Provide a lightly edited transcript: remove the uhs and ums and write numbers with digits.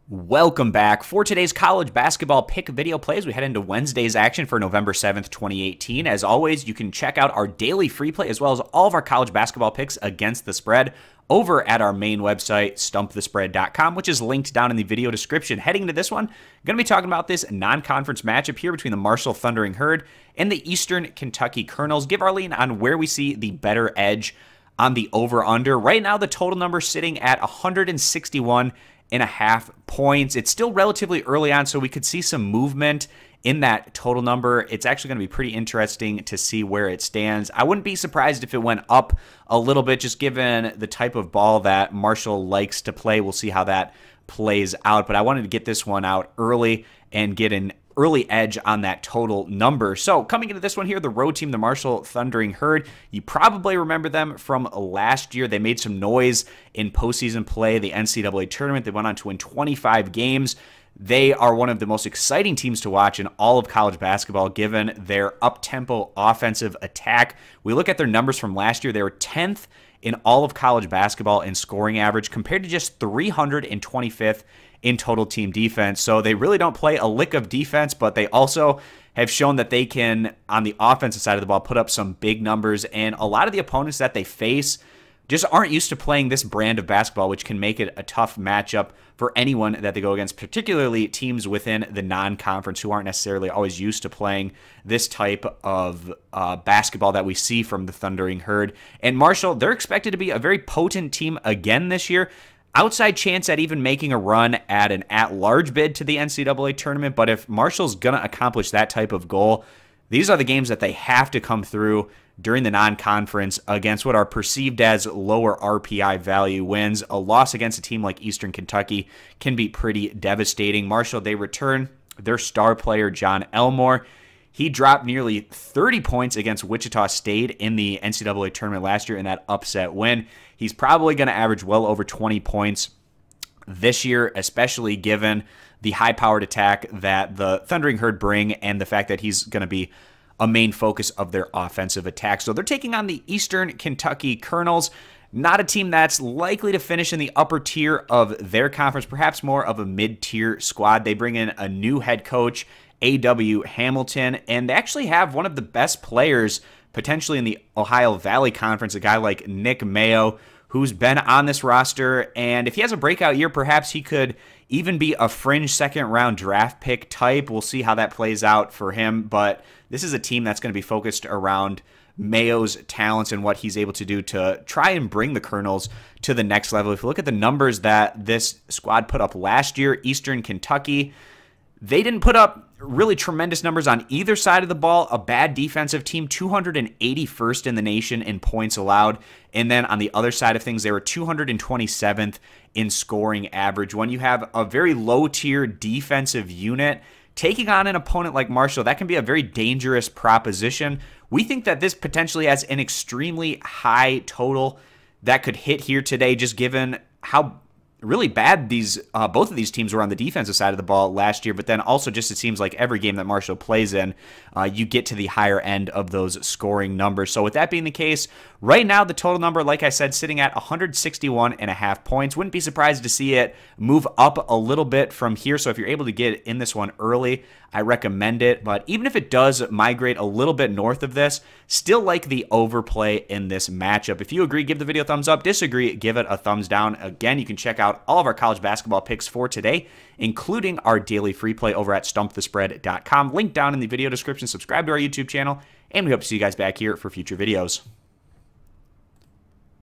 Welcome back. For today's college basketball pick video plays, we head into Wednesday's action for November 7th, 2018. As always, you can check out our daily free play as well as all of our college basketball picks against the spread over at our main website, stumpthespread.com, which is linked down in the video description. Heading into this one, I'm going to be talking about this non-conference matchup here between the Marshall Thundering Herd and the Eastern Kentucky Colonels. Give our lean on where we see the better edge on the over-under. Right now, the total number sitting at 161.5 points. It's still relatively early on, so we could see some movement in that total number. It's actually going to be pretty interesting to see where it stands. I wouldn't be surprised if it went up a little bit, just given the type of ball that Marshall likes to play. We'll see how that plays out, but I wanted to get this one out early and get an early edge on that total number. So coming into this one here, the road team, the Marshall Thundering Herd, you probably remember them from last year. They made some noise in postseason play, the NCAA tournament. They went on to win 25 games. They are one of the most exciting teams to watch in all of college basketball, given their up-tempo offensive attack. We look at their numbers from last year. They were 10th in all of college basketball in scoring average compared to just 325th in total team defense. So they really don't play a lick of defense, but they also have shown that they can, on the offensive side of the ball, put up some big numbers. And a lot of the opponents that they face just aren't used to playing this brand of basketball, which can make it a tough matchup for anyone that they go against, particularly teams within the non-conference who aren't necessarily always used to playing this type of basketball that we see from the Thundering Herd. And Marshall, they're expected to be a very potent team again this year. Outside chance at even making a run at an at-large bid to the NCAA tournament, but if Marshall's going to accomplish that type of goal, these are the games that they have to come through during the non-conference against what are perceived as lower RPI value wins. A loss against a team like Eastern Kentucky can be pretty devastating. Marshall, they return their star player, John Elmore. He dropped nearly 30 points against Wichita State in the NCAA tournament last year in that upset win. He's probably going to average well over 20 points this year, especially given the high-powered attack that the Thundering Herd bring and the fact that he's going to be a main focus of their offensive attack. So they're taking on the Eastern Kentucky Colonels, not a team that's likely to finish in the upper tier of their conference, perhaps more of a mid-tier squad. They bring in a new head coach, A.W. Hamilton, and they actually have one of the best players potentially in the Ohio Valley Conference, a guy like Nick Mayo, who's been on this roster, and if he has a breakout year, perhaps he could even be a fringe second-round draft pick type. We'll see how that plays out for him, but this is a team that's going to be focused around Mayo's talents and what he's able to do to try and bring the Colonels to the next level. If you look at the numbers that this squad put up last year, Eastern Kentucky, they didn't put up really tremendous numbers on either side of the ball. A bad defensive team, 281st in the nation in points allowed. And then on the other side of things, they were 227th in scoring average. When you have a very low-tier defensive unit taking on an opponent like Marshall, that can be a very dangerous proposition. We think that this potentially has an extremely high total that could hit here today, just given how really bad these both of these teams were on the defensive side of the ball last year, but then also just it seems like every game that Marshall plays in, you get to the higher end of those scoring numbers. So with that being the case, right now the total number, like I said, sitting at 161.5 points. Wouldn't be surprised to see it move up a little bit from here. So if you're able to get in this one early, I recommend it. But even if it does migrate a little bit north of this, still like the overplay in this matchup. If you agree, give the video a thumbs up. Disagree, give it a thumbs down. Again, you can check out all of our college basketball picks for today, including our daily free play over at stumpthespread.com. Link down in the video description. Subscribe to our YouTube channel, and we hope to see you guys back here for future videos.